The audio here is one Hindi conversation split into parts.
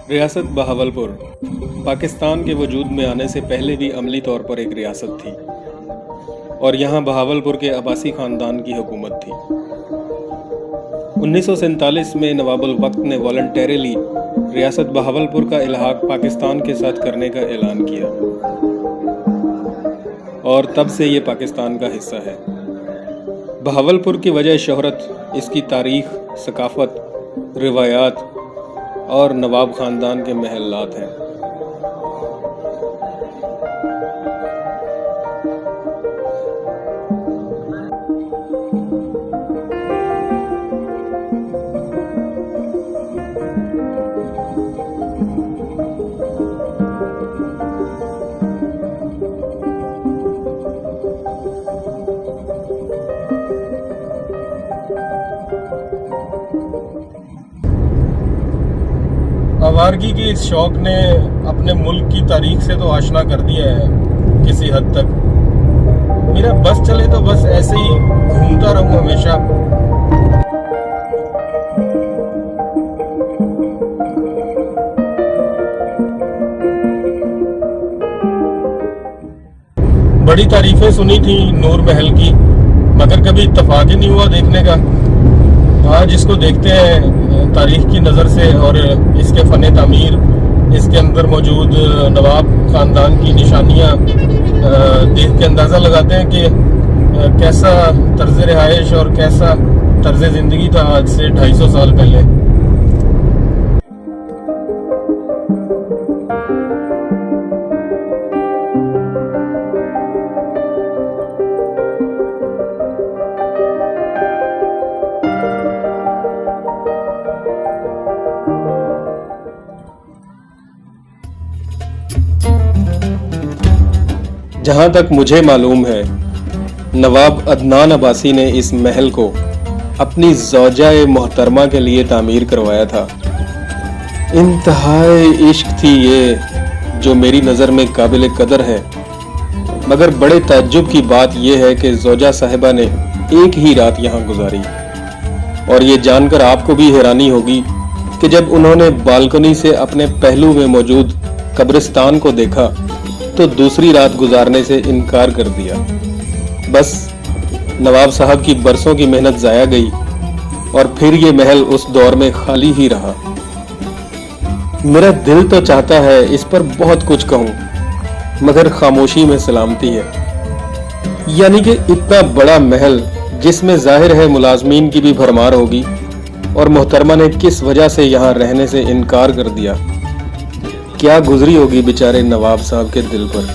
रियासत बहावलपुर पाकिस्तान के वजूद में आने से पहले भी अमली तौर पर एक रियासत थी और यहाँ बहावलपुर के अब्बासी ख़ानदान की हुकूमत थी। 1947 में नवाबुल वक्त ने वॉलंटरीली रियासत बहावलपुर का इल्हाक पाकिस्तान के साथ करने का ऐलान किया और तब से ये पाकिस्तान का हिस्सा है। बहावलपुर की वजह शोहरत इसकी तारीख़, सकाफ़त, रिवायात और नवाब ख़ानदान के महलात हैं। आवारगी के इस शौक ने अपने मुल्क की तारीख से तो आशना कर दिया है किसी हद तक। मेरा बस चले तो बस ऐसे ही घूमता रहूं हमेशा। बड़ी तारीफें सुनी थी नूर महल की, मगर कभी इत्तफाक ही नहीं हुआ देखने का। आज इसको देखते हैं तारीख की नज़र से और इसके फ़न तामीर, इसके अंदर मौजूद नवाब ख़ानदान की निशानियाँ देख के अंदाज़ा लगाते हैं कि कैसा तर्ज़ रिहाइश और कैसा तर्ज़ ज़िंदगी था आज से 250 साल पहले। जहाँ तक मुझे मालूम है, नवाब अदनान अब्बासी ने इस महल को अपनी ज़ौजा-ए मोहतरमा के लिए तामीर करवाया था। इंतहाई इश्क थी ये जो मेरी नज़र में काबिल कदर है, मगर बड़े ताज्जुब की बात यह है कि ज़ौजा साहिबा ने एक ही रात यहाँ गुजारी। और ये जानकर आपको भी हैरानी होगी कि जब उन्होंने बालकनी से अपने पहलू में मौजूद कब्रिस्तान को देखा तो दूसरी रात गुजारने से इनकार कर दिया। बस नवाब साहब की बरसों की मेहनत ज़ाया गई और फिर ये महल उस दौर में खाली ही रहा। मेरा दिल तो चाहता है इस पर बहुत कुछ कहूँ, मगर खामोशी में सलामती है। यानी कि इतना बड़ा महल जिसमें जाहिर है मुलाजमीन की भी भरमार होगी, और मोहतरमा ने किस वजह से यहाँ रहने से इनकार कर दिया। क्या गुजरी होगी बेचारे नवाब साहब के दिल पर।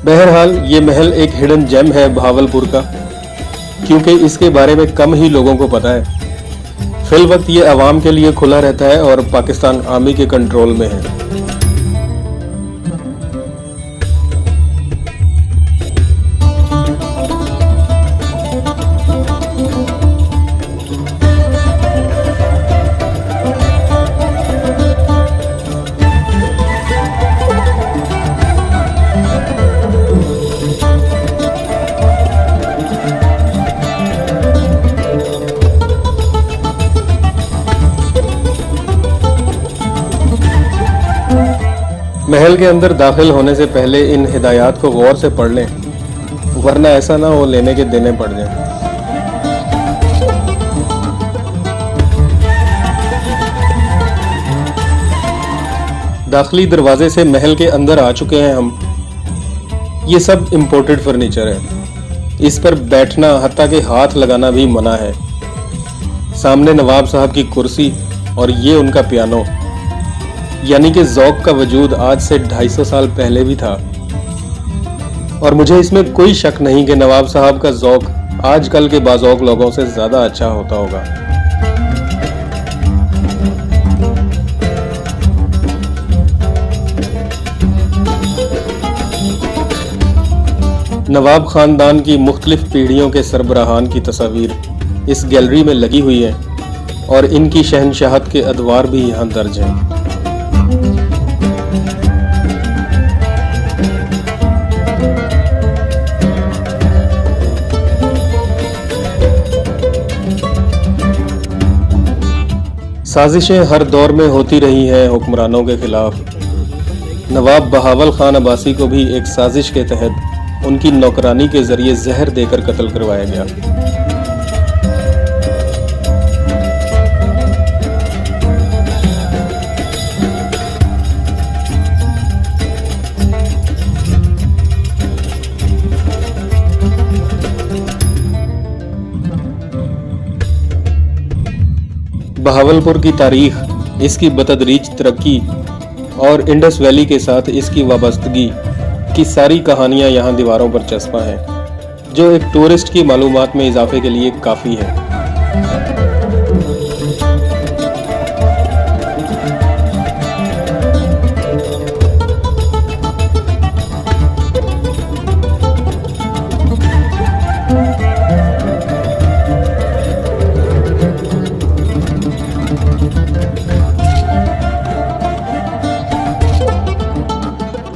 बहरहाल ये महल एक हिडन जेम है बहावलपुर का, क्योंकि इसके बारे में कम ही लोगों को पता है। फिल वक्त ये आवाम के लिए खुला रहता है और पाकिस्तान आर्मी के कंट्रोल में है। महल के अंदर दाखिल होने से पहले इन हिदायत को गौर से पढ़ लें, वरना ऐसा ना हो लेने के देने पड़ जाएं। दाखिली दरवाजे से महल के अंदर आ चुके हैं हम। ये सब इंपोर्टेड फर्नीचर है। इस पर बैठना हत्ता के हाथ लगाना भी मना है। सामने नवाब साहब की कुर्सी और ये उनका पियानो, यानी कि ज़ौक़ का वजूद आज से 250 साल पहले भी था। और मुझे इसमें कोई शक नहीं कि नवाब साहब का ज़ौक़ आजकल के बाज़ौक़ लोगों से ज़्यादा अच्छा होता होगा। नवाब ख़ानदान की मुख्तलिफ पीढ़ियों के सरबराहान की तस्वीर इस गैलरी में लगी हुई है और इनकी शहनशाहत के अदवार भी यहाँ दर्ज हैं। साजिशें हर दौर में होती रही हैं हुक्मरानों के खिलाफ। नवाब बहावल खान अब्बासी को भी एक साजिश के तहत उनकी नौकरानी के जरिए जहर देकर कत्ल करवाया गया। बहावलपुर की तारीख, इसकी बतदरीज तरक्की और इंडस वैली के साथ इसकी वाबस्तगी की सारी कहानियां यहाँ दीवारों पर चस्पा हैं, जो एक टूरिस्ट की मालूमात में इजाफे के लिए काफ़ी है।